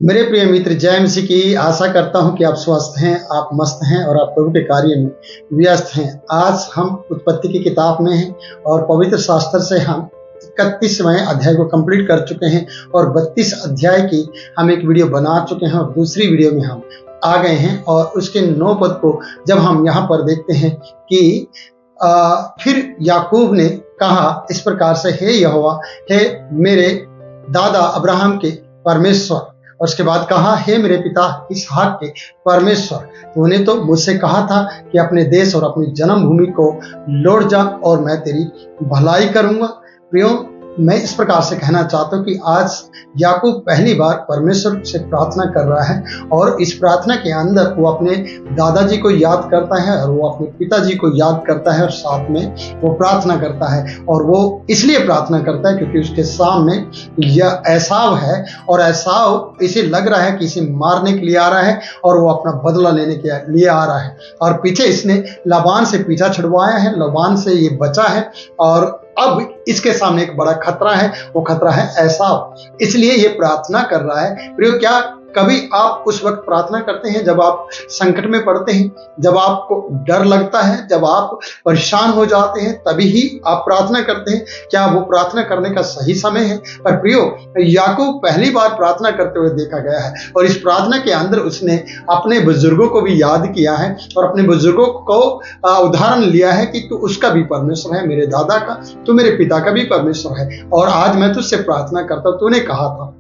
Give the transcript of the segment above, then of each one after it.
मेरे प्रिय मित्र, जय मसीह की। आशा करता हूं कि आप स्वस्थ हैं, आप मस्त हैं और आप प्रभु के कार्य में व्यस्त हैं। आज हम उत्पत्ति की किताब में हैं और पवित्र शास्त्र से हम 31वें अध्याय को कंप्लीट कर चुके हैं और 32 अध्याय की हम एक वीडियो बना चुके हैं और दूसरी वीडियो में हम आ गए हैं। और उसके 9 पद को जब हम यहाँ पर देखते हैं कि फिर याकूब ने कहा इस प्रकार से, हे यहोवा, हे मेरे दादा अब्राहम के परमेश्वर। और उसके बाद कहा, हे मेरे पिता इसहाक के परमेश्वर, तूने तो मुझसे कहा था कि अपने देश और अपनी जन्मभूमि को लौट जा और मैं तेरी भलाई करूंगा। प्रियो, मैं इस प्रकार से कहना चाहता हूँ कि आज याकूब पहली बार परमेश्वर से प्रार्थना कर रहा है और इस प्रार्थना के अंदर वो अपने दादाजी को याद करता है और वो अपने पिताजी को याद करता है और साथ में वो प्रार्थना करता है। और वो इसलिए प्रार्थना करता है क्योंकि उसके सामने यह एसाव है और एसाव इसे लग रहा है कि इसे मारने के लिए आ रहा है और वो अपना बदला लेने के लिए आ रहा है। और पीछे इसने लाबान से पीछा छुड़वाया है, लाबान से ये बचा है और अब इसके सामने एक बड़ा खतरा है, वो खतरा है एसाव। इसलिए ये प्रार्थना कर रहा है। प्रियो, क्या कभी आप उस वक्त प्रार्थना करते हैं जब आप संकट में पड़ते हैं, जब आपको डर लगता है, जब आप परेशान हो जाते हैं, तभी ही आप प्रार्थना करते हैं? क्या वो प्रार्थना करने का सही समय है? पर प्रियो, याकूब पहली बार प्रार्थना करते हुए देखा गया है और इस प्रार्थना के अंदर उसने अपने बुजुर्गों को भी याद किया है और अपने बुजुर्गों को उदाहरण लिया है कि तू उसका भी परमेश्वर है, मेरे दादा का, तू मेरे पिता का भी परमेश्वर है। और आज मैं तुझसे प्रार्थना करता हूं, तूने कहा था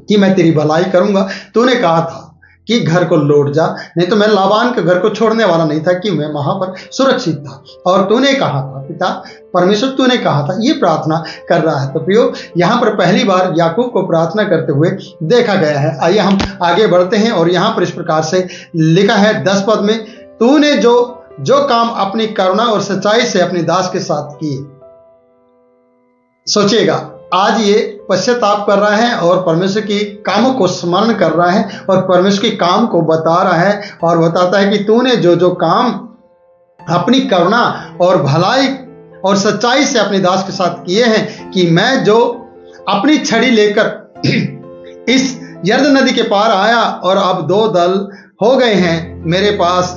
कि मैं तेरी भलाई करूंगा, तूने कहा था कि घर को लौट जा, नहीं तो मैं लाबान के घर को छोड़ने वाला नहीं था, कि मैं वहां पर सुरक्षित था। और तूने कहा था पिता परमेश्वर, तूने कहा था। ये प्रार्थना कर रहा है। तो प्रियो, यहाँ पर पहली बार याकूब को प्रार्थना करते हुए देखा गया है। आइए हम आगे बढ़ते हैं और यहाँ पर इस प्रकार से लिखा है 10 पद में, तूने जो काम अपनी करुणा और सच्चाई से अपने दास के साथ किए। सोचिएगा, आज ये पश्चाताप कर रहा है और परमेश्वर की कामों को स्मरण कर रहा है और परमेश्वर के काम को बता रहा है और बताता है कि तूने जो काम अपनी करुणा और भलाई और सच्चाई से अपने दास के साथ किए हैं, कि मैं जो अपनी छड़ी लेकर इस यरदन नदी के पार आया और अब 2 दल हो गए हैं मेरे पास,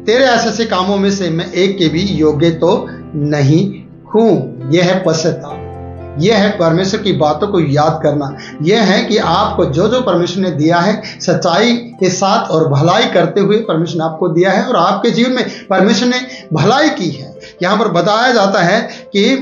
तेरे ऐसे कामों में से मैं एक के भी योग्य तो नहीं हूं। यह है पश्चाताप, यह है परमेश्वर की बातों को याद करना, यह है कि आपको जो परमेश्वर ने दिया है सच्चाई के साथ और भलाई करते हुए परमेश्वर ने आपको दिया है और आपके जीवन में परमेश्वर ने भलाई की है। यहाँ पर बताया जाता है कि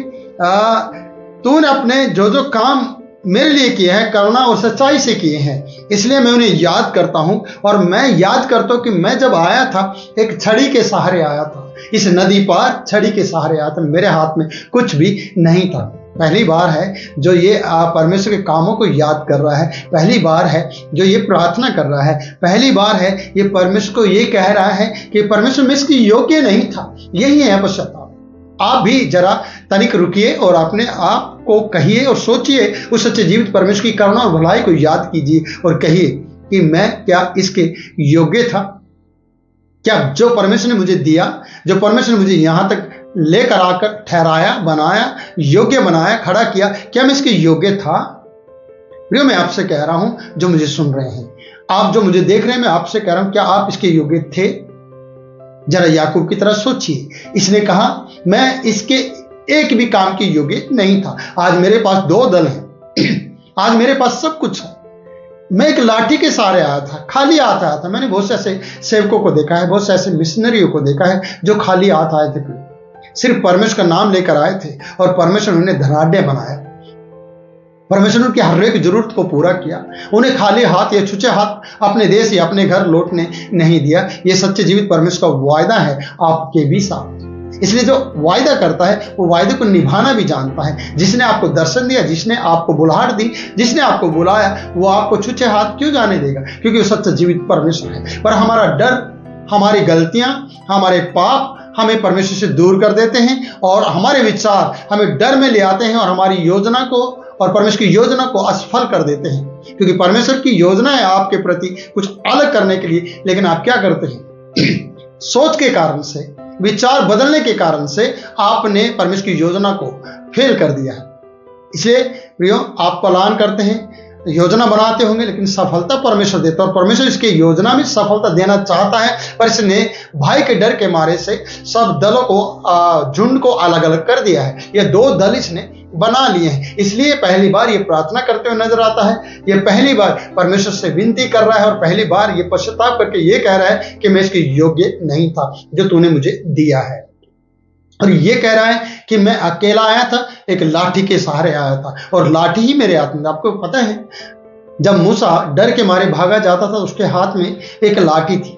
तूने अपने जो काम मेरे लिए किए हैं करुणा और सच्चाई से किए हैं, इसलिए मैं उन्हें याद करता हूं। और मैं याद करता हूं कि मैं जब आया था एक छड़ी के सहारे आया था, इस नदी पार छड़ी के सहारे आया था, मेरे हाथ में कुछ भी नहीं था। पहली बार है जो ये परमेश्वर के कामों को याद कर रहा है, पहली बार है जो ये प्रार्थना कर रहा है, पहली बार है ये परमेश्वर को ये कह रहा है कि परमेश्वर मैं इसकी योग्य नहीं था। यही है पश्चाताप। आप भी जरा तनिक रुकिए और अपने आप को कहिए और सोचिए, उस सच्चे जीवित परमेश्वर की करुणा और भलाई को याद कीजिए और कहिए कि मैं क्या इसके योग्य था? क्या जो परमेश्वर ने मुझे दिया, जो परमेश्वर ने मुझे यहां तक लेकर आकर ठहराया, बनाया, योग्य बनाया, खड़ा किया, क्या मैं इसके योग्य था? प्रियो, मैं आपसे कह रहा हूं, जो मुझे सुन रहे हैं, आप जो मुझे देख रहे हैं, मैं आपसे कह रहा हूं, क्या आप इसके योग्य थे? जरा याकूब की तरह सोचिए। इसने कहा मैं इसके एक भी काम के योग्य नहीं था। आज मेरे पास 2 दल हैं, आज मेरे पास सब कुछ है। मैं एक लाठी के सहारे आया था, खाली हाथ आया था। मैंने बहुत से ऐसे सेवकों को देखा है, बहुत से ऐसे मिशनरियों को देखा है जो खाली हाथ आए थे, सिर्फ परमेश्वर का नाम लेकर आए थे और परमेश्वर ने उन्हें धनाढ्य बनाया। परमेश्वर ने उनकी हर एक जरूरत को पूरा किया, उन्हें खाली हाथ या छुचे हाथ अपने देश या अपने घर लौटने नहीं दिया। यह सच्चे जीवित परमेश्वर का वायदा है आपके भी साथ। इसलिए जो वायदा करता है वो वायदे को निभाना भी जानता है। जिसने आपको दर्शन दिया, जिसने आपको बुलाहट दी, जिसने आपको बुलाया, वो आपको छुचे हाथ क्यों जाने देगा? क्योंकि वो सच्चा जीवित परमेश्वर है। पर हमारा डर, हमारी गलतियां, हमारे पाप हमें परमेश्वर से दूर कर देते हैं और हमारे विचार हमें डर में ले आते हैं और हमारी योजना को और परमेश्वर की योजना को असफल कर देते हैं। क्योंकि परमेश्वर की योजना है आपके प्रति कुछ अलग करने के लिए, लेकिन आप क्या करते हैं? सोच के कारण से, विचार बदलने के कारण से आपने परमेश्वर की योजना को फेल कर दिया है। इसलिए प्रियो, आप प्लान करते हैं, योजना बनाते होंगे, लेकिन सफलता परमेश्वर देता है और परमेश्वर इसकी योजना में सफलता देना चाहता है। पर इसने भाई के डर के मारे से सब दलों को, झुंड को अलग अलग कर दिया है। ये 2 दल इसने बना लिए हैं। इसलिए पहली बार ये प्रार्थना करते हुए नजर आता है। ये पहली बार परमेश्वर से विनती कर रहा है और पहली बार ये पश्चाताप करके ये कह रहा है कि मैं इसके योग्य नहीं था जो तूने मुझे दिया है। और ये कह रहा है कि मैं अकेला आया था, एक लाठी के सहारे आया था और लाठी ही मेरे हाथ में। आपको पता है जब मूसा डर के मारे भागा जाता था, उसके हाथ में एक लाठी थी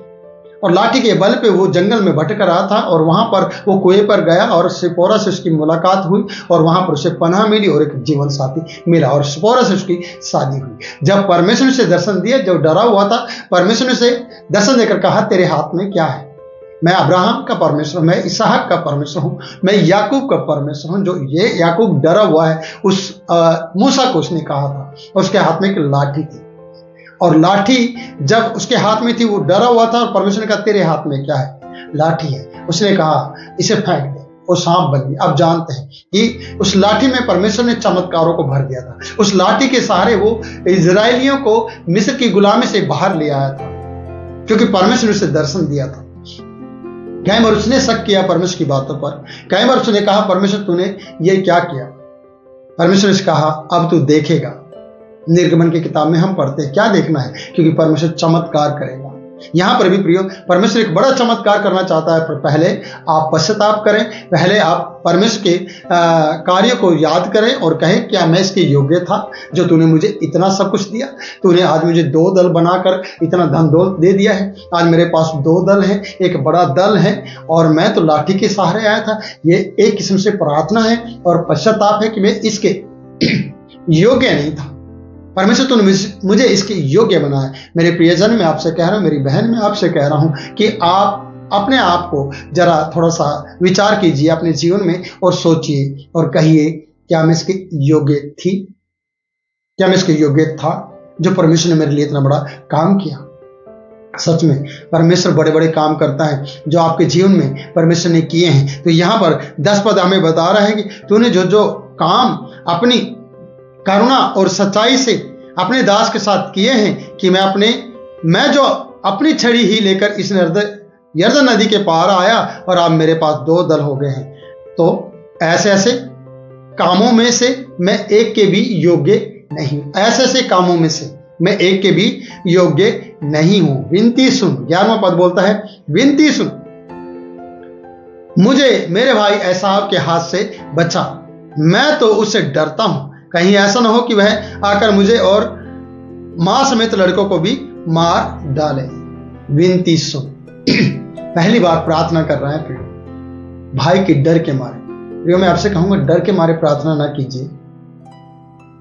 और लाठी के बल पे वो जंगल में भटक रहा था और वहां पर वो कुएं पर गया और सिपोरा से उसकी मुलाकात हुई और वहां पर उसे पनाह मिली और एक जीवन साथी मिला और सिपोरा से उसकी शादी हुई। जब परमेश्वर ने उसे दर्शन दिया, जब डरा हुआ था, परमेश्वर ने उसे दर्शन देकर कहा तेरे हाथ में क्या है? मैं अब्राहम का परमेश्वर, मैं इसहाक का परमेश्वर हूं, मैं याकूब का परमेश्वर हूं। जो ये याकूब डरा हुआ है उस मूसा को उसने कहा था। उसके हाथ में एक लाठी थी और लाठी जब उसके हाथ में थी वो डरा हुआ था और परमेश्वर ने कहा तेरे हाथ में क्या है? लाठी है। उसने कहा इसे फेंक दे, वो सांप बन गया। अब जानते हैं कि उस लाठी में परमेश्वर ने चमत्कारों को भर दिया था। उस लाठी के सहारे वो इजरायलियों को मिस्र की गुलामी से बाहर ले आया था क्योंकि परमेश्वर ने उसे दर्शन दिया था। कई बार उसने शक किया परमेश्वर की बातों पर, कई बार उसने कहा परमेश्वर तूने ये क्या किया? परमेश्वर ने कहा अब तू देखेगा। निर्गमन की किताब में हम पढ़ते हैं क्या देखना है, क्योंकि परमेश्वर चमत्कार करेगा। यहां पर भी प्रियो परमेश्वर एक बड़ा चमत्कार करना चाहता है, पर पहले आप पश्चाताप करें, पहले आप परमेश्वर के कार्य को याद करें और कहें क्या मैं इसके योग्य था जो तूने मुझे इतना सब कुछ दिया? तूने आज मुझे 2 दल बनाकर इतना धन दौलत दे दिया है। आज मेरे पास 2 दल हैं, एक बड़ा दल है और मैं तो लाठी के सहारे आया था। ये एक किस्म से प्रार्थना है और पश्चाताप है कि मैं इसके योग्य नहीं था। परमेश्वर तूने मुझे इसके योग्य बनाया। मेरे प्रियजन मैं आपसे कह रहा हूं, मेरी बहन मैं आपसे कह रहा हूं कि आप अपने आप को जरा थोड़ा सा विचार कीजिए अपने जीवन में और सोचिए और कहिए क्या मैं इसके योग्य थी? क्या मैं इसके योग्य था जो परमेश्वर ने मेरे लिए इतना बड़ा काम किया? सच में परमेश्वर बड़े बड़े काम करता है जो आपके जीवन में परमेश्वर ने किए हैं। तो यहाँ पर 10 पद हमें बता रहा है कि तूने जो जो काम अपनी करुणा और सच्चाई से अपने दास के साथ किए हैं कि मैं जो अपनी छड़ी ही लेकर इस यरदन नदी के पार आया और अब मेरे पास 2 दल हो गए हैं। तो ऐसे ऐसे कामों में से मैं एक के भी योग्य नहीं, ऐसे ऐसे कामों में से मैं एक के भी योग्य नहीं हूं। विनती सुन, 11वां पद बोलता है विनती सुन, मुझे मेरे भाई एसाव के हाथ से बचा, मैं तो उससे डरता हूं, कहीं ऐसा ना हो कि वह आकर मुझे और मां समेत लड़कों को भी मार डाले। विनती सुन, पहली बार प्रार्थना कर रहा है प्रियो भाई के डर के मारे। प्रियो मैं आपसे कहूंगा डर के मारे प्रार्थना ना कीजिए।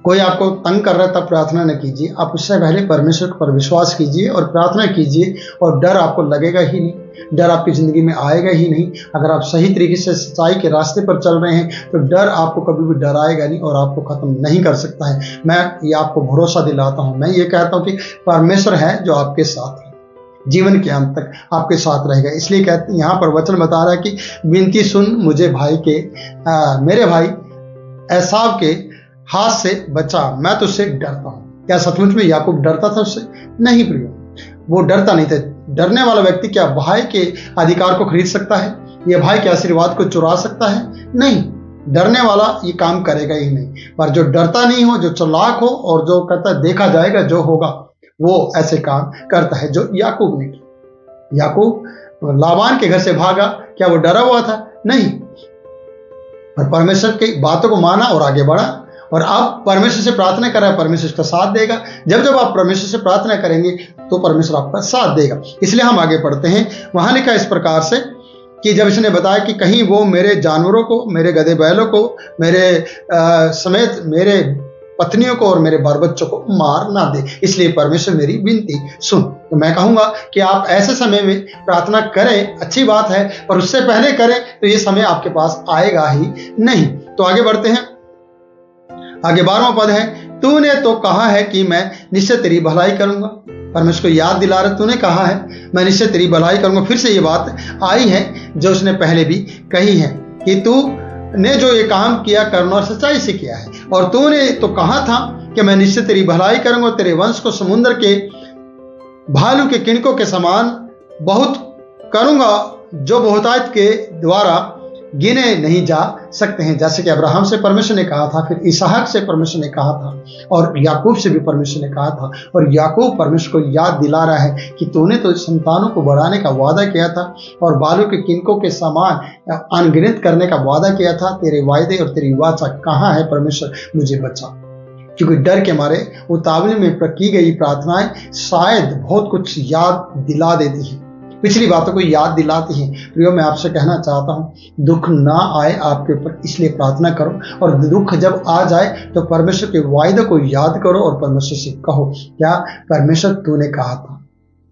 कोई आपको तंग कर रहा है तब प्रार्थना न कीजिए। आप उससे पहले परमेश्वर पर विश्वास कीजिए और प्रार्थना कीजिए और डर आपको लगेगा ही नहीं, डर आपकी जिंदगी में आएगा ही नहीं। अगर आप सही तरीके से सच्चाई के रास्ते पर चल रहे हैं तो डर आपको कभी भी डराएगा नहीं और आपको खत्म नहीं कर सकता है। मैं ये आपको भरोसा दिलाता हूं, मैं ये कहता हूं कि परमेश्वर है जो आपके साथ है, जीवन के अंत तक आपके साथ रहेगा। इसलिए कहते यहाँ पर वचन बता रहा है कि विनती सुन, मुझे मेरे भाई एसाव के हाथ से बचा, मैं तुझसे डरता हूं। क्या सचमुच में याकूब डरता था उससे? नहीं प्रियो, वो डरता नहीं था। डरने वाला व्यक्ति क्या भाई के अधिकार को खरीद सकता है? ये भाई के आशीर्वाद को चुरा सकता है? नहीं, डरने वाला ये काम करेगा ही नहीं। पर जो डरता नहीं हो, जो चालाक हो और जो कहता है देखा जाएगा जो होगा, वो ऐसे काम करता है जो याकूब ने किया। याकूब लाबान के घर से भागा, क्या वो डरा हुआ था? नहीं, पर परमेश्वर की बातों को माना और आगे बढ़ा और अब परमेश्वर से प्रार्थना कर रहा है, परमेश्वर इसका साथ देगा। जब जब आप परमेश्वर से प्रार्थना करेंगे तो परमेश्वर आपका साथ देगा। इसलिए हम आगे पढ़ते हैं। वहां लिखा इस प्रकार से कि जब इसने बताया कि कहीं वो मेरे जानवरों को, मेरे गधे बैलों को, मेरे समेत मेरे पत्नियों को और मेरे बाल बच्चों को मार ना दे, इसलिए परमेश्वर मेरी विनती सुन। तो मैं कहूंगा कि आप ऐसे समय में प्रार्थना करें, अच्छी बात है, पर उससे पहले करें तो ये समय आपके पास आएगा ही नहीं। तो आगे बढ़ते हैं। आगे 12वां पद है, तूने तो कहा है कि मैं निश्चय तेरी भलाई करूंगा। परमेश्वर को याद दिला रहे, तूने कहा है मैं निश्चय तेरी भलाई करूंगा। फिर से ये बात आई है जो उसने पहले भी कही है कि तू ने जो ये काम किया करुणा और सच्चाई से किया है। और तूने तो कहा था कि मैं निश्चय तेरी भलाई करूंगा, तेरे वंश को समुद्र के भालू के किणकों के समान बहुत करूंगा, जो बहुतायत के द्वारा गिने नहीं जा सकते हैं। जैसे कि अब्राहम से परमेश्वर ने कहा था, फिर इसहाक से परमेश्वर ने कहा था, और याकूब से भी परमेश्वर ने कहा था। और याकूब परमेश्वर को याद दिला रहा है कि तूने तो संतानों को बढ़ाने का वादा किया था और बालू के किनकों के समान अनगिनत करने का वादा किया था। तेरे वायदे और तेरी वाचा कहाँ है परमेश्वर, मुझे बचा। क्योंकि डर के मारे उतावली में की गई प्रार्थनाएं शायद बहुत कुछ याद दिला देती हैं, पिछली बातों को याद दिलाती हैं। प्रियो, मैं आपसे कहना चाहता हूं, दुख ना आए आपके ऊपर, इसलिए प्रार्थना करो। और दुख जब आ जाए तो परमेश्वर के वायदे को याद करो और परमेश्वर से कहो, क्या परमेश्वर तूने कहा था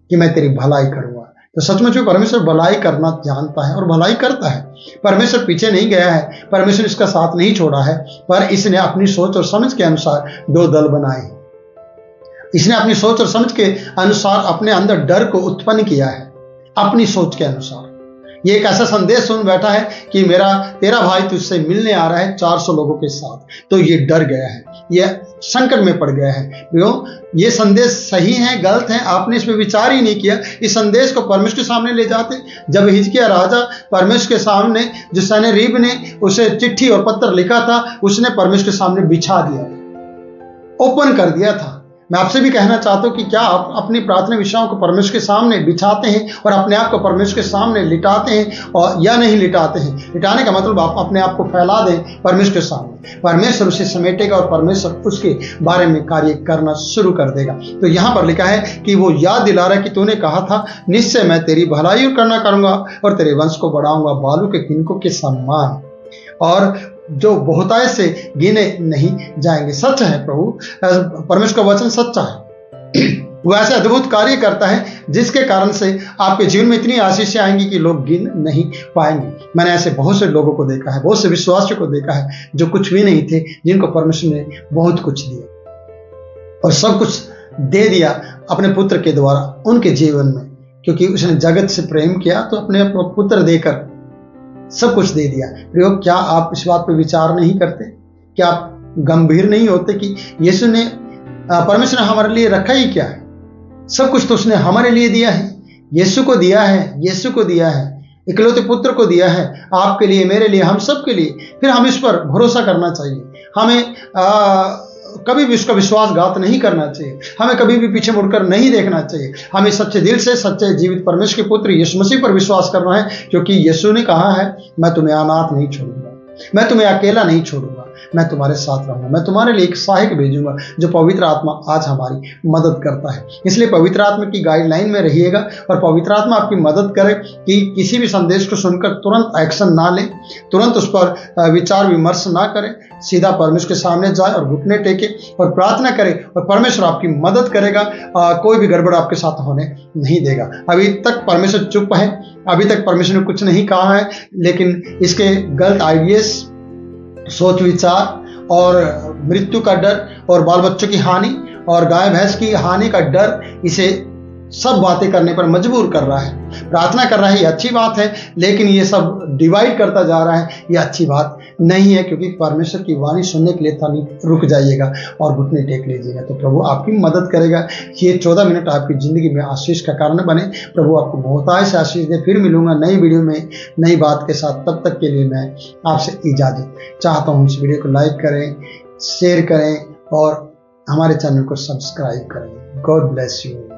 कि मैं तेरी भलाई करूंगा। तो सचमुच में परमेश्वर भलाई करना जानता है और भलाई करता है। परमेश्वर पीछे नहीं गया है, परमेश्वर इसका साथ नहीं छोड़ा है, पर इसने अपनी सोच और समझ के अनुसार दो दल बनाए हैं। इसने अपनी सोच और समझ के अनुसार अपने अंदर डर को उत्पन्न किया है, अपनी सोच के अनुसार। ये एक ऐसा संदेश सुन बैठा है कि तेरा भाई तुझसे मिलने आ रहा है 400 लोगों के साथ, तो ये डर गया है, ये संकट में पड़ गया है। क्यों? ये संदेश सही है गलत है, आपने इस पर विचार ही नहीं किया। इस संदेश को परमेश्वर के सामने ले जाते। जब हिजकिय्याह राजा परमेश्वर के सामने, जो सन्हेरीब ने उसे चिट्ठी और पत्र लिखा था, उसने परमेश्वर के सामने बिछा दिया था, ओपन कर दिया था। मैं आपसे भी कहना चाहता हूं कि क्या आप अपनी प्रार्थना विषयों को परमेश्वर के सामने बिछाते हैं और अपने आप को परमेश्वर के सामने लिटाते हैं, और या नहीं लिटाते हैं। लिटाने का मतलब आप अपने आप को फैला दें परमेश्वर के सामने, परमेश्वर उसे समेटेगा और परमेश्वर उसके बारे में कार्य करना शुरू कर देगा। तो यहाँ पर लिखा है कि वो याद दिला रहा है कि तूने कहा था, निश्चय मैं तेरी भलाई करना करूंगा और तेरे वंश को बढ़ाऊंगा बालू के किनकों के समान, और जो बहुतायत से गिने नहीं जाएंगे। सच है प्रभु, परमेश्वर का वचन सच्चा है। वो ऐसे अद्भुत कार्य करता है जिसके कारण से आपके जीवन में इतनी आशीषें आएंगी कि लोग गिन नहीं पाएंगे। मैंने ऐसे बहुत से लोगों को देखा है, बहुत से विश्वासियों को देखा है जो कुछ भी नहीं थे, जिनको परमेश्वर ने बहुत कुछ दिया और सब कुछ दे दिया अपने पुत्र के द्वारा उनके जीवन में, क्योंकि उसने जगत से प्रेम किया तो अपने पुत्र देकर सब कुछ दे दिया। प्रियो, क्या आप इस बात पर विचार नहीं करते? क्या आप गंभीर नहीं होते कि यीशु ने, परमेश्वर ने हमारे लिए रखा ही क्या है? सब कुछ तो उसने हमारे लिए दिया है। यीशु को दिया है, यीशु को दिया है, इकलौते पुत्र को दिया है, आपके लिए, मेरे लिए, हम सब के लिए। फिर हम इस पर भरोसा करना चाहिए। हमें कभी भी उसका विश्वासघात नहीं करना चाहिए, हमें कभी भी पीछे मुड़कर नहीं देखना चाहिए। हमें सच्चे दिल से सच्चे जीवित परमेश्वर के पुत्र यीशु मसीह पर विश्वास करना है, क्योंकि यीशु ने कहा है, मैं तुम्हें अनाथ नहीं छोड़ूंगा, मैं तुम्हें अकेला नहीं छोड़ूंगा, मैं तुम्हारे साथ रहूंगा, मैं तुम्हारे लिए एक सहायक भेजूंगा, जो पवित्र आत्मा आज हमारी मदद करता है। इसलिए पवित्र आत्मा की गाइडलाइन में रहिएगा और पवित्र आत्मा आपकी मदद करे कि किसी भी संदेश को सुनकर तुरंत एक्शन ना ले, तुरंत उस पर विचार विमर्श ना करें, सीधा परमेश्वर के सामने जाए और घुटने टेके और प्रार्थना करे, और परमेश्वर आपकी मदद करेगा। कोई भी गड़बड़ आपके साथ होने नहीं देगा। अभी तक परमेश्वर चुप है, अभी तक परमेश्वर ने कुछ नहीं कहा है, लेकिन इसके गलत आइडियाज, सोच विचार और मृत्यु का डर और बाल बच्चों की हानि और गाय भैंस की हानि का डर इसे सब बातें करने पर मजबूर कर रहा है। प्रार्थना कर रहा है, ये अच्छी बात है, लेकिन ये सब डिवाइड करता जा रहा है, ये अच्छी बात नहीं है। क्योंकि परमेश्वर की वाणी सुनने के लिए थानी रुक जाइएगा और घुटने टेक लीजिएगा, तो प्रभु आपकी मदद करेगा। ये 14 मिनट आपकी जिंदगी में आशीष का कारण बने। प्रभु आपको बहुतायत से आशीष दे। फिर मिलूंगा नई वीडियो में नई बात के साथ। तब तक के लिए मैं आपसे इजाजत चाहता हूँ। इस वीडियो को लाइक करें, शेयर करें और हमारे चैनल को सब्सक्राइब करें। God bless you.